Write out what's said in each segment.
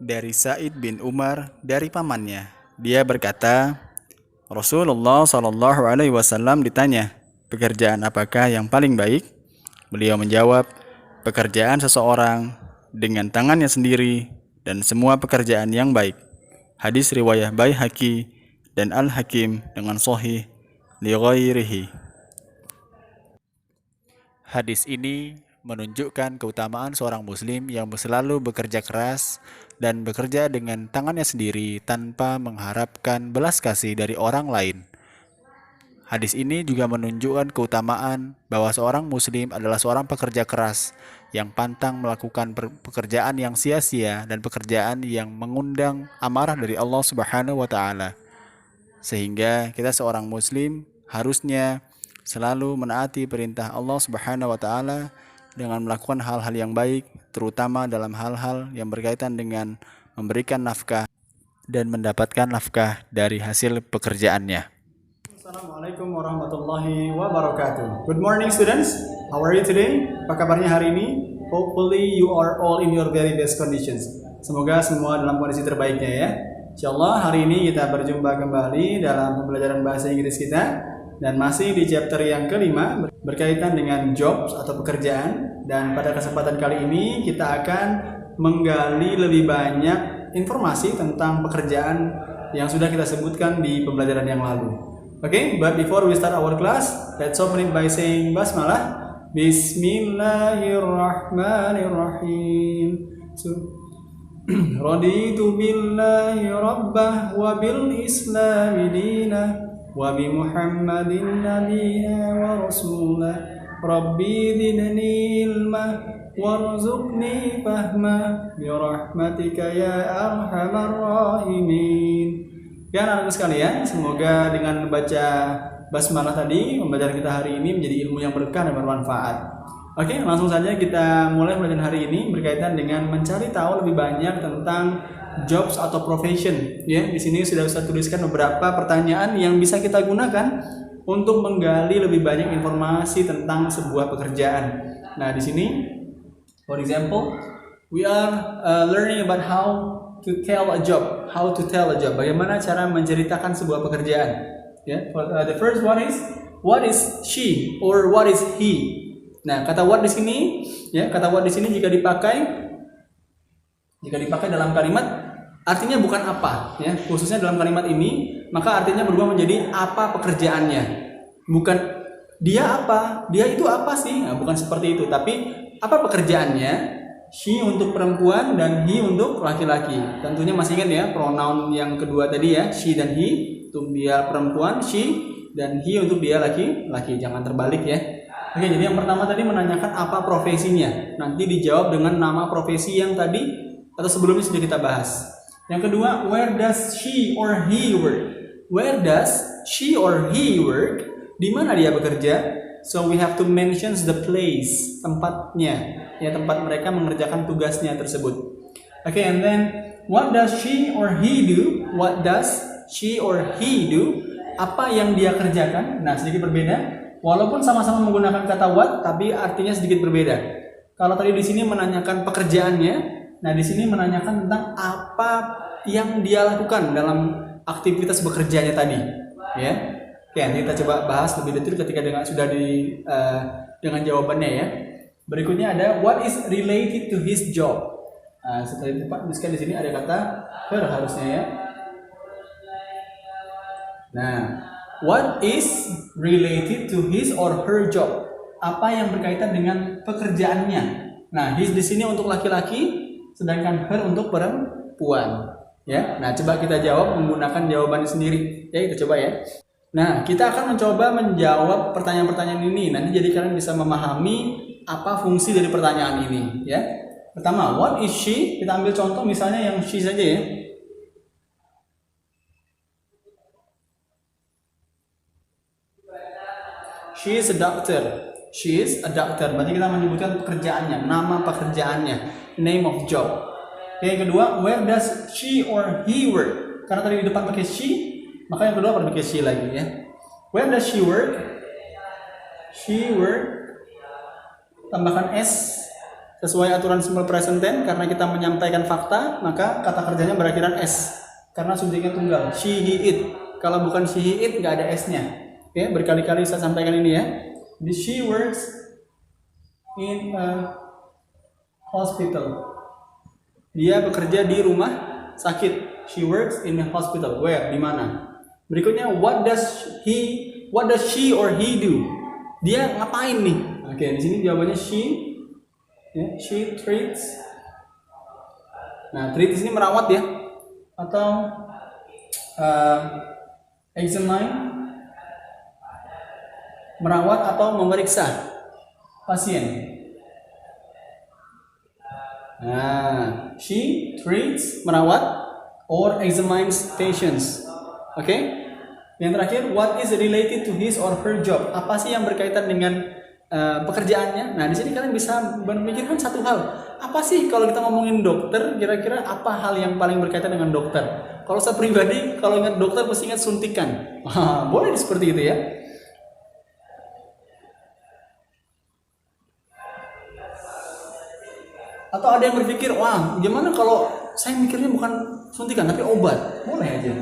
Dari Sa'id bin Umar dari pamannya. Dia berkata, Rasulullah Shallallahu Alaihi Wasallam ditanya, pekerjaan apakah yang paling baik? Beliau menjawab, pekerjaan seseorang dengan tangannya sendiri dan semua pekerjaan yang baik. Hadis riwayat Baihaqi dan Al-Hakim dengan sahih li ghairihi. Hadis ini menunjukkan keutamaan seorang muslim yang selalu bekerja keras dan bekerja dengan tangannya sendiri tanpa mengharapkan belas kasih dari orang lain. Hadis ini juga menunjukkan keutamaan bahwa seorang muslim adalah seorang pekerja keras yang pantang melakukan pekerjaan yang sia-sia dan pekerjaan yang mengundang amarah dari Allah Subhanahu wa taala. Sehingga kita seorang muslim harusnya selalu menaati perintah Allah Subhanahu wa taala dengan melakukan hal-hal yang baik, terutama dalam hal-hal yang berkaitan dengan memberikan nafkah dan mendapatkan nafkah dari hasil pekerjaannya. Assalamualaikum warahmatullahi wabarakatuh. Good morning students. How are you today? Apa kabarnya hari ini? Hopefully you are all in your very best conditions. Semoga semua dalam kondisi terbaiknya ya. Insyaallah hari ini kita berjumpa kembali dalam pembelajaran bahasa Inggris kita dan masih di chapter yang kelima berkaitan dengan jobs atau pekerjaan, dan pada kesempatan kali ini kita akan menggali lebih banyak informasi tentang pekerjaan yang sudah kita sebutkan di pembelajaran yang lalu. Okay, but before we start our class, let's open it by saying basmalah. Bismillahirrahmanirrahim. Raditu billahi rabbah wa bil islami dinah wa bi Muhammadin nabiyya wa rasulah. Rabbi zidni ilma warzuqni fahma bi rahmatika ya arhamar rahimin. Ya anak-anak sekalian, semoga dengan membaca basmalah tadi, pembelajaran kita hari ini menjadi ilmu yang berkah dan bermanfaat. Oke, langsung saja kita mulai pembelajaran hari ini berkaitan dengan mencari tahu lebih banyak tentang jobs atau profession. Ya, di sini sudah saya tuliskan beberapa pertanyaan yang bisa kita gunakan untuk menggali lebih banyak informasi tentang sebuah pekerjaan. Nah, di sini, for example, we are learning about how to tell a job, bagaimana cara menceritakan sebuah pekerjaan. Yeah, the first one is what is she or what is he. Nah, kata what di sini, ya, kata what di sini jika dipakai dalam kalimat artinya bukan apa, ya, khususnya dalam kalimat ini, maka artinya berubah menjadi apa pekerjaannya. Bukan dia apa, dia itu apa sih? Nah, bukan seperti itu, tapi apa pekerjaannya. She untuk perempuan dan he untuk laki-laki. Tentunya masih ingat ya pronoun yang kedua tadi ya, she dan he untuk dia perempuan, she, dan he untuk dia laki-laki. Jangan terbalik ya. Oke, jadi yang pertama tadi menanyakan apa profesinya. Nanti dijawab dengan nama profesi yang tadi atau sebelumnya sudah kita bahas. Yang kedua, where does she or he work? Where does she or he work? Di mana dia bekerja? So we have to mention the place, tempatnya. Ya, tempat mereka mengerjakan tugasnya tersebut. Okay, and then what does she or he do? What does she or he do? Apa yang dia kerjakan? Nah, sedikit berbeda. Walaupun sama-sama menggunakan kata what, tapi artinya sedikit berbeda. Kalau tadi di sini menanyakan pekerjaannya, nah di sini menanyakan tentang apa yang dia lakukan dalam aktivitas bekerjanya tadi. Ya, oke, nanti kita coba bahas lebih detail ketika dengan jawabannya ya. Berikutnya ada what is related to his job. Nah, setelah itu Pak, di sini ada kata her harusnya ya. Nah, what is related to his or her job? Apa yang berkaitan dengan pekerjaannya? Nah, his di sini untuk laki-laki, sedangkan her untuk perempuan. Ya, nah coba kita jawab menggunakan jawaban sendiri. Ya, kita coba ya. Nah, kita akan mencoba menjawab pertanyaan-pertanyaan ini. Nanti jadi kalian bisa memahami apa fungsi dari pertanyaan ini, ya. Pertama, what is she? Kita ambil contoh misalnya yang she saja ya. She is a doctor. She is a doctor. Berarti kita menyebutkan pekerjaannya, nama pekerjaannya, name of job. Yang kedua, where does she or he work? Karena tadi di depan pakai she, maka yang kedua pakai she lagi ya. Where does she work? She work. Tambahkan s sesuai aturan simple present tense karena kita menyampaikan fakta, maka kata kerjanya berakhiran s karena subjeknya tunggal. She, he, it. Kalau bukan she, he, it nggak ada s-nya. Oke, berkali-kali saya sampaikan ini ya. She works in a hospital. Dia bekerja di rumah sakit. She works in a hospital. Where? Di mana? Berikutnya, what does she or he do? Dia ngapain nih? Oke, di sini jawabannya she. Ya, she treats. Nah, treat di sini merawat ya, atau examine, merawat atau memeriksa pasien. Nah, she treats, merawat, or examines patients. Oke? Yang terakhir, what is related to his or her job? Apa sih yang berkaitan dengan pekerjaannya? Nah, di sini kalian bisa memikirkan satu hal. Apa sih kalau kita ngomongin dokter, kira-kira apa hal yang paling berkaitan dengan dokter? Kalau saya pribadi, kalau ingat dokter pasti ingat suntikan. Boleh seperti itu ya. Atau ada yang berpikir, wah gimana kalau saya mikirnya bukan suntikan tapi obat? Boleh aja.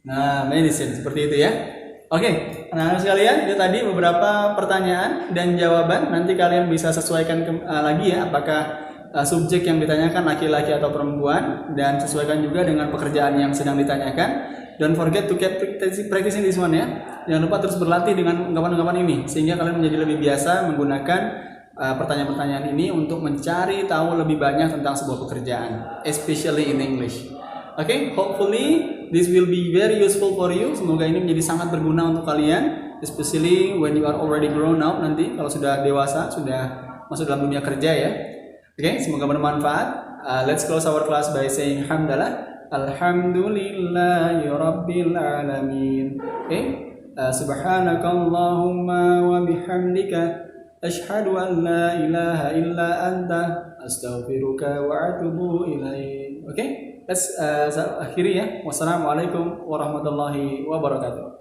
Nah, medicine seperti itu ya. Oke, nah sekalian itu tadi beberapa pertanyaan dan jawaban. Nanti kalian bisa sesuaikan lagi ya, apakah subjek yang ditanyakan laki-laki atau perempuan, dan sesuaikan juga dengan pekerjaan yang sedang ditanyakan. Don't forget to keep practicing this one ya. Jangan lupa terus berlatih dengan ungkapan-ungkapan ini sehingga kalian menjadi lebih biasa menggunakan pertanyaan-pertanyaan ini untuk mencari tahu lebih banyak tentang sebuah pekerjaan, especially in English. Okay, hopefully this will be very useful for you. Semoga ini menjadi sangat berguna untuk kalian, especially when you are already grown up, nanti kalau sudah dewasa, sudah masuk dalam dunia kerja ya. Okay, semoga bermanfaat. Let's close our class by saying hamdalah. Alhamdulillahi Rabbil Alamin. Okay, subhanakallahumma wa bihamdika ashhadu an la ilaha illa anta astaghfiruka wa atubu ilaik. Okay, let's akhiri ya. Wassalamualaikum warahmatullahi wabarakatuh.